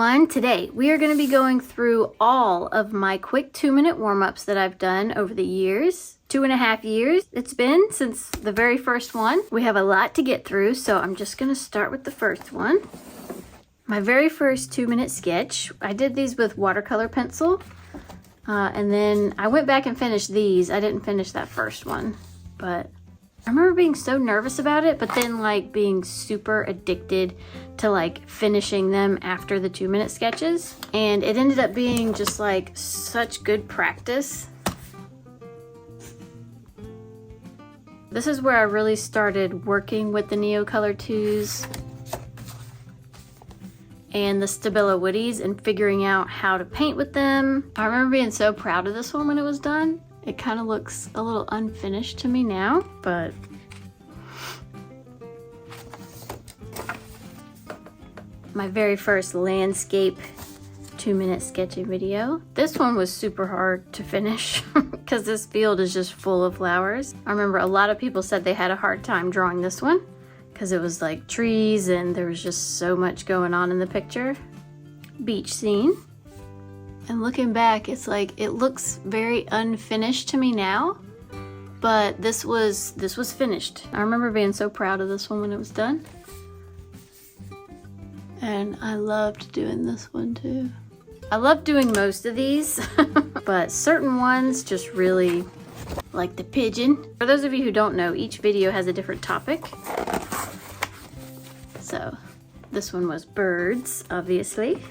everyone. Today we are going to be going through all of my quick 2-minute warm-ups that I've done over the years. 2.5 years it's been since the very first one. We have a lot to get through, so I'm just going to start with the first one. My very first 2-minute sketch. I did these with watercolor pencil, and then I went back and finished these. I didn't finish that first one, but I remember being so nervous about it, but then like being super addicted to like finishing them after the 2-minute sketches. And it ended up being just like such good practice. This is where I really started working with the Neocolor IIs and the Stabilo Woodys and figuring out how to paint with them. I remember being so proud of this one when it was done. It kind of looks a little unfinished to me now, but my very first landscape 2-minute sketching video. This one was super hard to finish because this field is just full of flowers. I remember a lot of people said they had a hard time drawing this one because it was like trees and there was just so much going on in the picture. Beach scene. And looking back, it's like, it looks very unfinished to me now, but this was finished. I remember being so proud of this one when it was done. And I loved doing this one too. I love doing most of these, but certain ones just really, like the pigeon. For those of you who don't know, each video has a different topic. So this one was birds, obviously.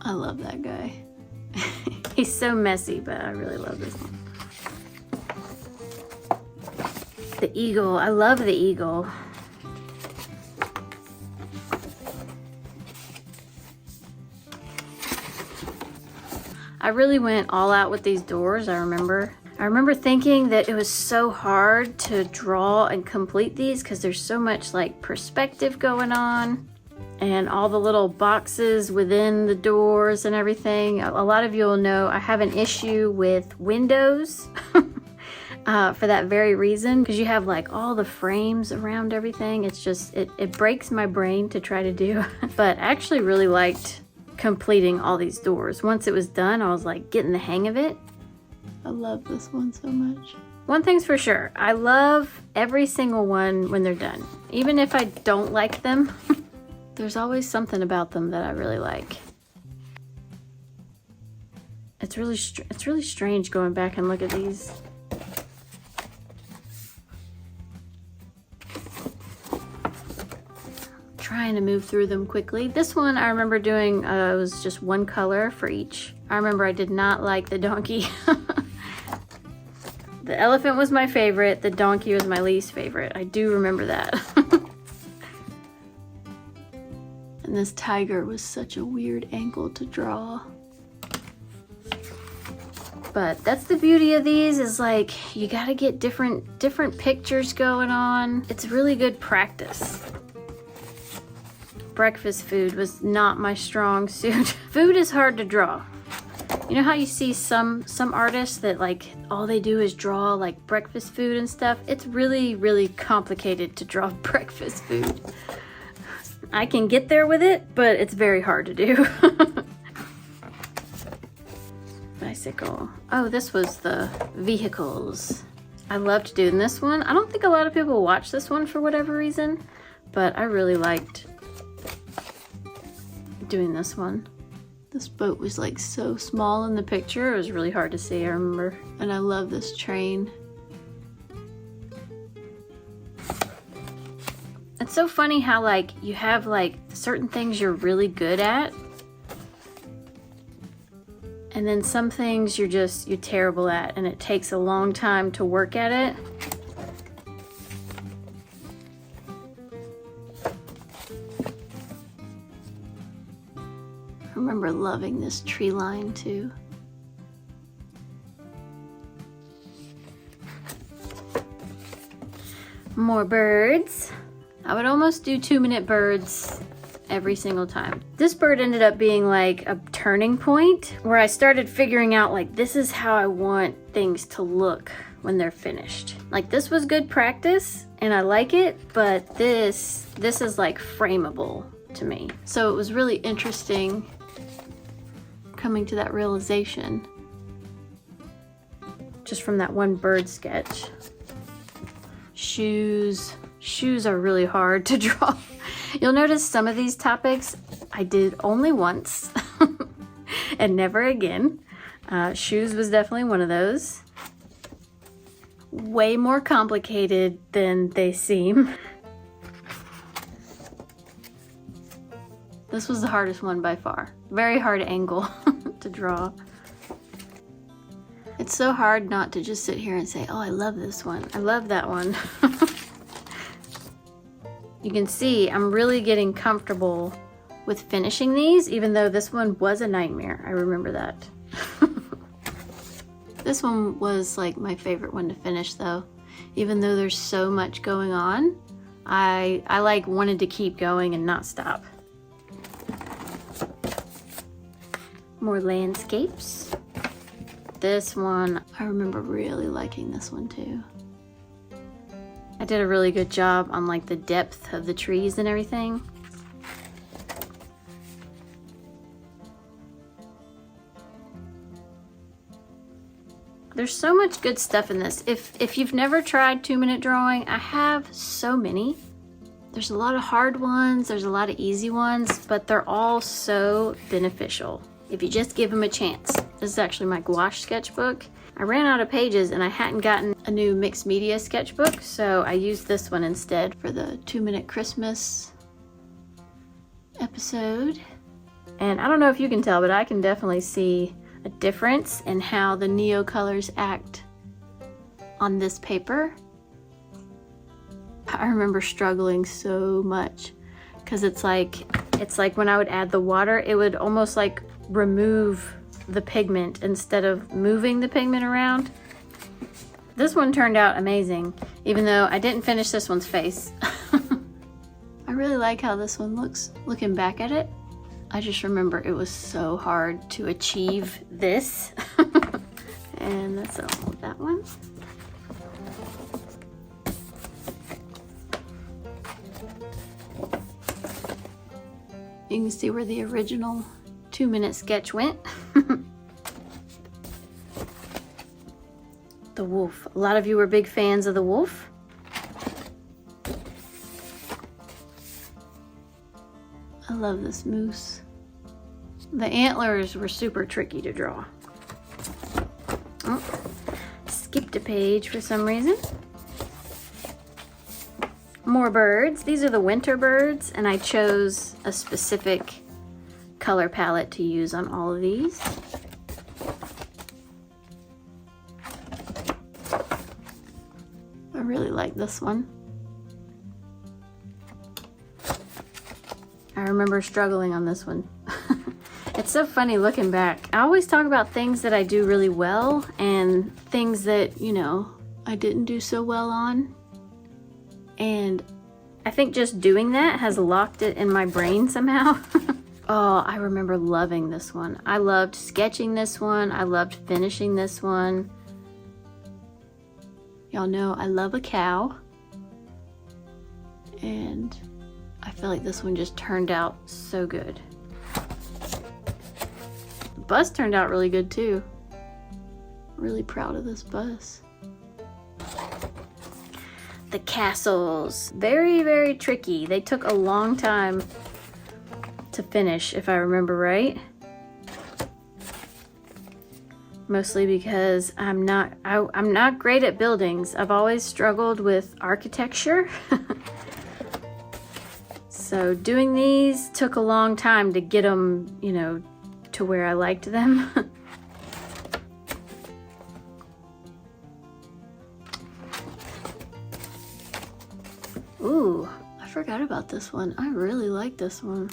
I love that guy. He's so messy, but I really love this one. The eagle, I love the eagle. I really went all out with these doors, I remember. I remember thinking that it was so hard to draw and complete these because there's so much like perspective going on. And all the little boxes within the doors and everything. A lot of you will know I have an issue with windows for that very reason, because you have like all the frames around everything. It's just, it breaks my brain to try to do. But I actually really liked completing all these doors. Once it was done, I was like getting the hang of it. I love this one so much. One thing's for sure, I love every single one when they're done. Even if I don't like them, there's always something about them that I really like. It's really strange going back and look at these. Trying to move through them quickly. This one I remember doing, it was just one color for each. I remember I did not like the donkey. The elephant was my favorite, the donkey was my least favorite. I do remember that. And this tiger was such a weird angle to draw. But that's the beauty of these, is like you gotta get different pictures going on. It's really good practice. Breakfast food was not my strong suit. Food is hard to draw. You know how you see some artists that like all they do is draw like breakfast food and stuff? It's really complicated to draw breakfast food. I can get there with it, but it's very hard to do. Bicycle. Oh, this was the vehicles. I loved doing this one. I don't think a lot of people watch this one for whatever reason, but I really liked doing this one. This boat was like so small in the picture, it was really hard to see, I remember. And I love this train. It's so funny how like you have like certain things you're really good at, and then some things you're terrible at, and it takes a long time to work at it. I remember loving this tree line too. More birds. I would almost do 2-minute birds every single time. This bird ended up being like a turning point where I started figuring out like, this is how I want things to look when they're finished. Like this was good practice and I like it, but this is like frameable to me. So it was really interesting coming to that realization just from that one bird sketch. Shoes are really hard to draw. You'll notice some of these topics I did only once and never again. Shoes was definitely one of those. Way more complicated than they seem. This was the hardest one by far. Very hard angle to draw. It's so hard not to just sit here and say, oh, I love this one. I love that one. You can see I'm really getting comfortable with finishing these, even though this one was a nightmare. I remember that. This one was like my favorite one to finish though. Even though there's so much going on, I like wanted to keep going and not stop. More landscapes. This one, I remember really liking this one too. I did a really good job on like the depth of the trees and everything. There's so much good stuff in this. If you've never tried 2-minute drawing, I have so many. There's a lot of hard ones, there's a lot of easy ones, but they're all so beneficial if you just give them a chance. This is actually my gouache sketchbook. I ran out of pages and I hadn't gotten a new mixed media sketchbook, so I used this one instead for the 2-minute Christmas episode. And I don't know if you can tell, but I can definitely see a difference in how the Neocolors act on this paper. I remember struggling so much because it's like when I would add the water, it would almost like remove the pigment instead of moving the pigment around. This one turned out amazing, even though I didn't finish this one's face. I really like how this one looks looking back at it. I just remember it was so hard to achieve this. And that's all of that one. You can see where the original 2-minute sketch went. The wolf. A lot of you were big fans of the wolf. I love this moose. The antlers were super tricky to draw. Oh, skipped a page for some reason. More birds. These are the winter birds, and I chose a specific color palette to use on all of these. I really like this one. I remember struggling on this one. It's so funny looking back. I always talk about things that I do really well and things that, you know, I didn't do so well on. And I think just doing that has locked it in my brain somehow. Oh, I remember loving this one. I loved sketching this one. I loved finishing this one. Y'all know I love a cow. And I feel like this one just turned out so good. The bus turned out really good too. Really proud of this bus. The castles, very, very tricky. They took a long time to finish, if I remember right. Mostly because I'm not great at buildings. I've always struggled with architecture. So doing these took a long time to get them, you know, to where I liked them. Ooh, I forgot about this one. I really like this one.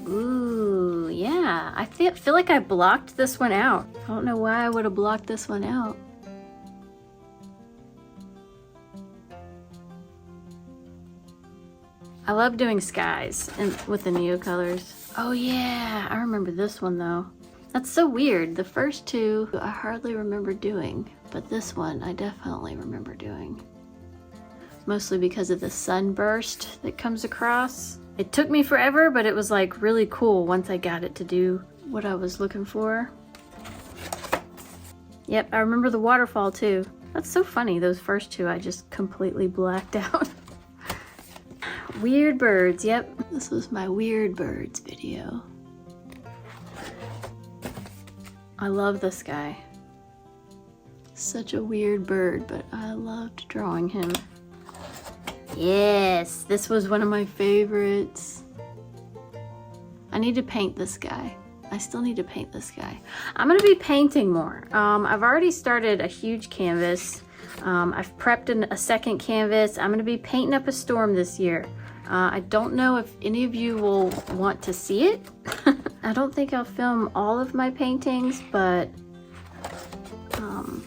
Ooh, yeah. I feel like I blocked this one out. I don't know why I would have blocked this one out. I love doing skies and with the Neocolors. Oh yeah, I remember this one though. That's so weird. The first two I hardly remember doing, but this one I definitely remember doing. Mostly because of the sunburst that comes across. It took me forever, but it was like really cool once I got it to do what I was looking for. Yep, I remember the waterfall too. That's so funny. Those first two I just completely blacked out. Weird birds, yep. This was my weird birds video. I love this guy. Such a weird bird, but I loved drawing him. Yes, this was one of my favorites. I need to paint this guy. I still need to paint this guy. I'm gonna be painting more. I've already started a huge canvas. I've prepped a second canvas. I'm gonna be painting up a storm this year. I don't know if any of you will want to see it. I don't think I'll film all of my paintings, but oh,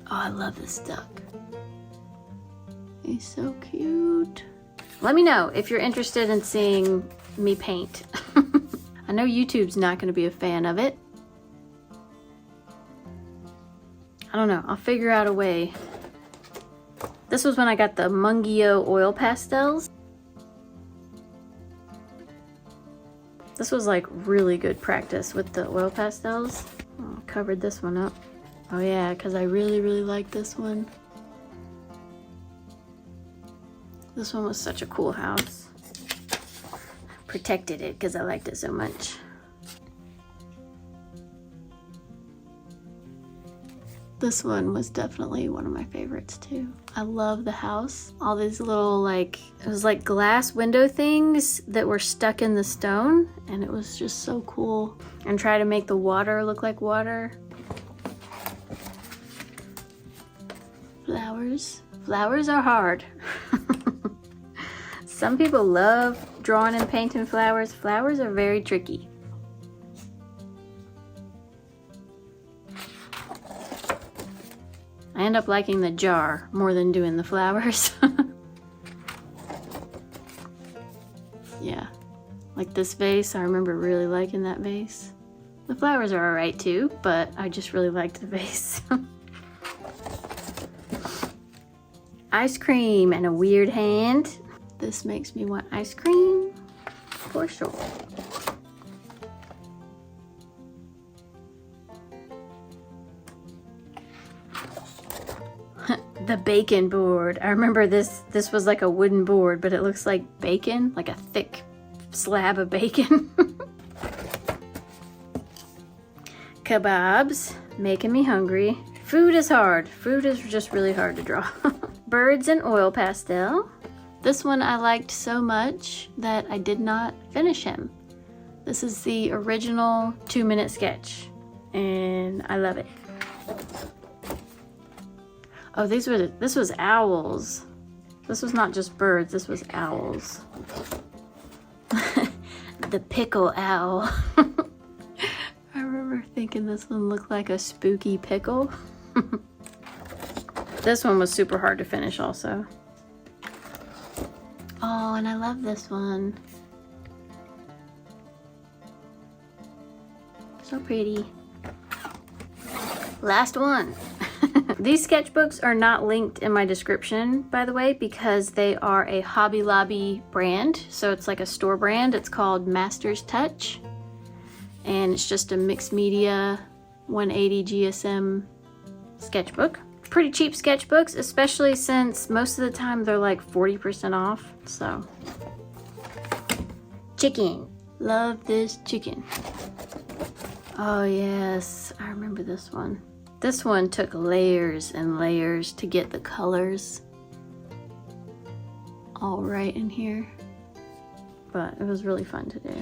I love this duck. He's so cute. Let me know if you're interested in seeing me paint. I know YouTube's not going to be a fan of it. I don't know. I'll figure out a way. This was when I got the Mungio oil pastels. This was like really good practice with the oil pastels. Oh, covered this one up. Oh yeah, because I really like this one. This one was such a cool house. Protected it because I liked it so much. This one was definitely one of my favorites too. I love the house. All these little like, it was like glass window things that were stuck in the stone, and it was just so cool. And try to make the water look like water. Flowers. Flowers are hard. Some people love drawing and painting flowers. Flowers are very tricky. I end up liking the jar more than doing the flowers. Yeah, like this vase, I remember really liking that vase. The flowers are alright too, but I just really liked the vase. Ice cream and a weird hand. This makes me want ice cream for sure. The bacon board. I remember this was like a wooden board, but it looks like bacon, like a thick slab of bacon. Kebabs, making me hungry. Food is hard. Food is just really hard to draw. Birds and oil pastel. This one I liked so much that I did not finish him. This is the original 2-minute sketch, and I love it. Oh, this was owls. This was not just birds, this was owls. The pickle owl. I remember thinking this one looked like a spooky pickle. This one was super hard to finish also. Oh, and I love this one. So pretty. Last one. These sketchbooks are not linked in my description, by the way, because they are a Hobby Lobby brand. So it's like a store brand. It's called Master's Touch. And it's just a mixed media 180 GSM sketchbook. Pretty cheap sketchbooks, especially since most of the time they're like 40% off. So, chicken. Love this chicken. Oh yes, I remember this one. This one took layers and layers to get the colors all right in here, but it was really fun to do.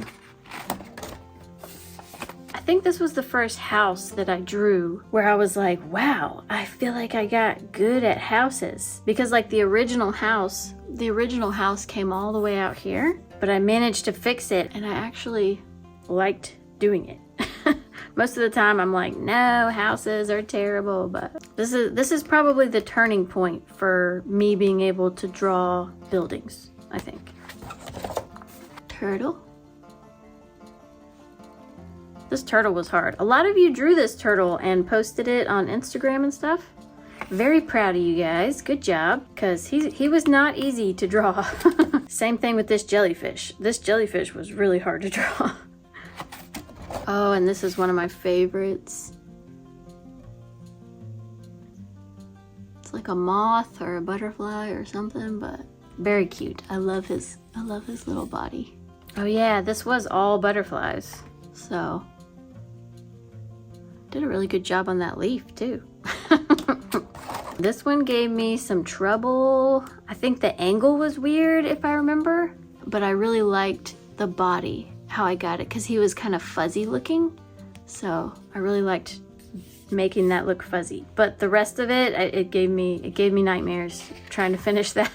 I think this was the first house that I drew where I was like, wow, I feel like I got good at houses, because like the original house came all the way out here, but I managed to fix it and I actually liked doing it. Most of the time I'm like, no, houses are terrible, but this is probably the turning point for me being able to draw buildings, I think. Turtle. This turtle was hard. A lot of you drew this turtle and posted it on Instagram and stuff. Very proud of you guys. Good job. Because he was not easy to draw. Same thing with this jellyfish. This jellyfish was really hard to draw. Oh, and this is one of my favorites. It's like a moth or a butterfly or something, but very cute. I love his little body. Oh yeah, this was all butterflies. So, did a really good job on that leaf too. This one gave me some trouble. I think the angle was weird if I remember, but I really liked the body, how I got it, because he was kind of fuzzy looking. So I really liked making that look fuzzy. But the rest of it, it gave me nightmares trying to finish that.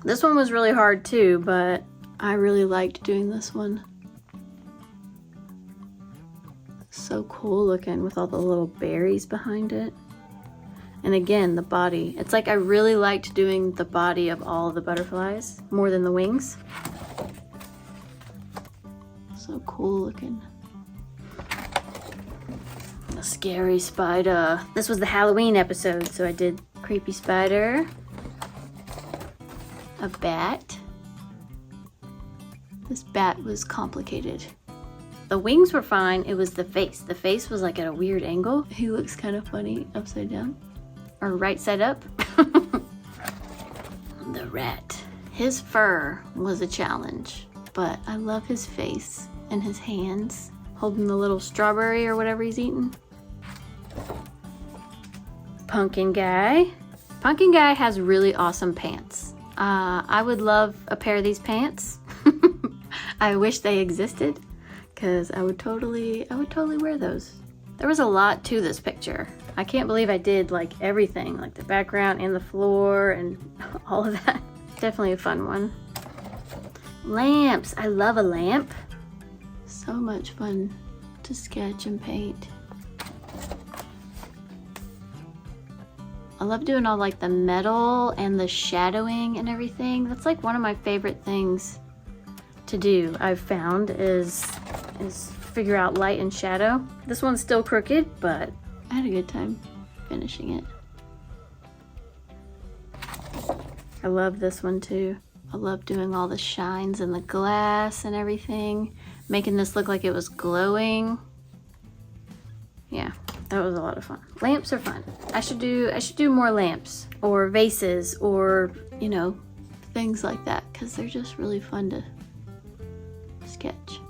This one was really hard too, but I really liked doing this one. So cool looking with all the little berries behind it. And again, the body. It's like I really liked doing the body of all of the butterflies more than the wings. So cool looking. A scary spider. This was the Halloween episode, so I did creepy spider. A bat. This bat was complicated. The wings were fine, it was the face. The face was like at a weird angle. He looks kind of funny upside down. Or right side up. The rat. His fur was a challenge, but I love his face and his hands holding the little strawberry or whatever he's eating. Pumpkin guy. Pumpkin guy has really awesome pants. I would love a pair of these pants. I wish they existed, because I would totally wear those. There was a lot to this picture. I can't believe I did like everything, like the background and the floor and all of that. Definitely a fun one. Lamps. I love a lamp. So much fun to sketch and paint. I love doing all like the metal and the shadowing and everything. That's like one of my favorite things to do, I've found, is figure out light and shadow. This one's still crooked, but I had a good time finishing it. I love this one too. I love doing all the shines and the glass and everything, making this look like it was glowing. Yeah, that was a lot of fun. Lamps are fun. I should do more lamps or vases or, you know, things like that, because they're just really fun to sketch.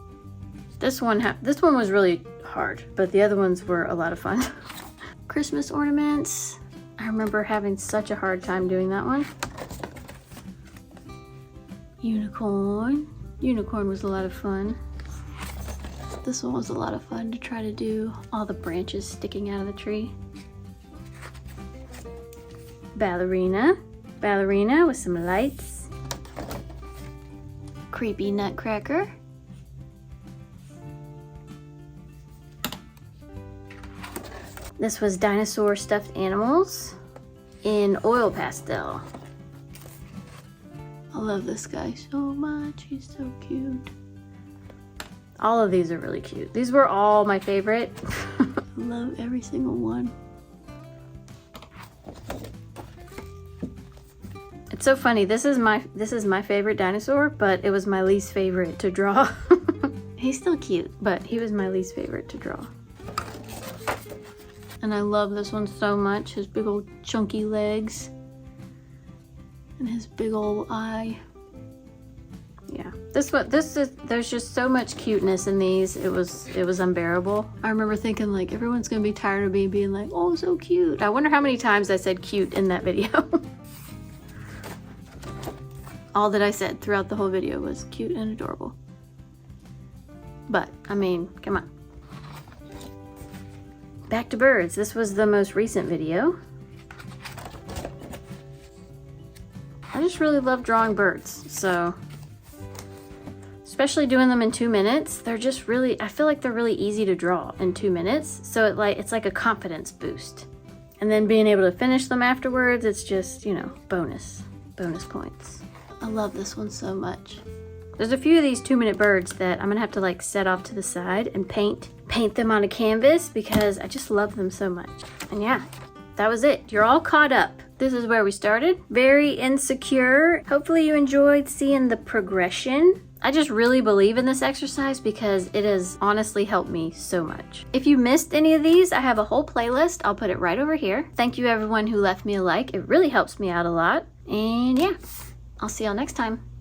This one was really hard, but the other ones were a lot of fun. Christmas ornaments. I remember having such a hard time doing that one. Unicorn. Unicorn was a lot of fun. This one was a lot of fun to try to do all the branches sticking out of the tree. Ballerina. Ballerina with some lights. Creepy nutcracker. This was dinosaur stuffed animals in oil pastel. I love this guy so much. He's so cute. All of these are really cute. These were all my favorite. I love every single one. It's so funny. This is my favorite dinosaur, but it was my least favorite to draw. He's still cute, but he was my least favorite to draw. And I love this one so much. His big old chunky legs. And his big old eye. Yeah. There's just so much cuteness in these. It was unbearable. I remember thinking like everyone's gonna be tired of me being like, oh, so cute. I wonder how many times I said cute in that video. All that I said throughout the whole video was cute and adorable. But, I mean, come on. Back to birds. This was the most recent video. I just really love drawing birds, so especially doing them in 2 minutes. They're just really, I feel like they're really easy to draw in 2 minutes, so it's like a confidence boost. And then being able to finish them afterwards, it's just, you know, bonus points. I love this one so much. There's a few of these 2-minute birds that I'm gonna have to like set off to the side and paint them on a canvas because I just love them so much. And yeah, that was it. You're all caught up. This is where we started. Very insecure. Hopefully you enjoyed seeing the progression. I just really believe in this exercise because it has honestly helped me so much. If you missed any of these, I have a whole playlist. I'll put it right over here. Thank you everyone who left me a like. It really helps me out a lot. And yeah, I'll see y'all next time.